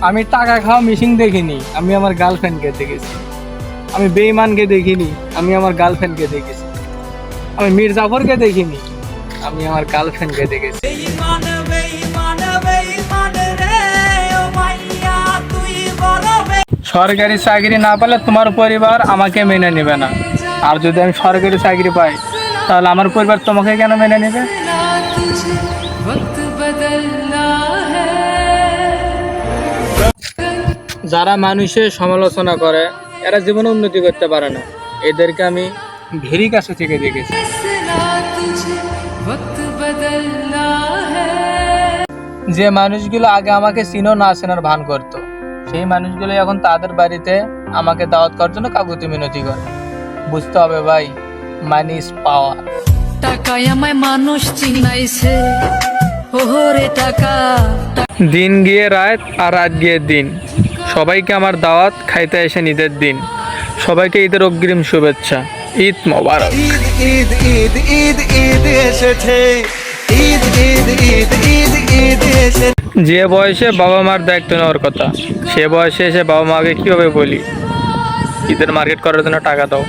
আমি টাকা খাওয়া মিশিং দেখিনি, আমি আমার গার্লফ্রেন্ডকে দেখেছি। আমি বেঈমানকে দেখিনি, আমি আমার গার্লফ্রেন্ডকে দেখেছি। আমি মীর জাফরকে দেখিনি, আমি আমার গার্লফ্রেন্ডকে দেখেছি। সরকারি চাকরি না পেলে তোমার পরিবার আমাকে মেনে নেবে না, আর যদি আমি সরকারি চাকরি পাই তাহলে আমার পরিবার তোমাকে কেন মেনে নেবে? যারা মানুষের সমালোচনা করে এরা জীবনে উন্নতি করতে পারে না, এদেরকে আমি ভেরি কাছে থেকে দেখেছি। যে মানুষগুলো আগে আমাকে চিনো না চেনার ভান করতো, সেই মানুষগুলো এখন তাদের বাড়িতে আমাকে দাওয়াত করার জন্য কাকুতি মিনতি করে। বুঝতে হবে ভাই, মানি ইজ পাওয়ার। টাকায় আমায় মানুষ চিনাইছে, ওরে টাকা। দিন গিয়ে রাত আর রাত গিয়ে দিন, সবাইকে আমার দাওয়াত খাইতে এসে ঈদের দিন। সবাইকে ঈদের অগ্রিম শুভেচ্ছা। ঈদ মোবারক। ঈদ ঈদ ঈদ ঈদ ঈদ এসেছে, ঈদ ঈদ ঈদ ঈদ ঈদ এসেছে। যে বয়সে বাবা মার দায়িত্ব নেওয়ার কথা, সে বয়সে এসে বাবা মাকে কিভাবে বলি ঈদের মার্কেট করার জন্য টাকা দাও?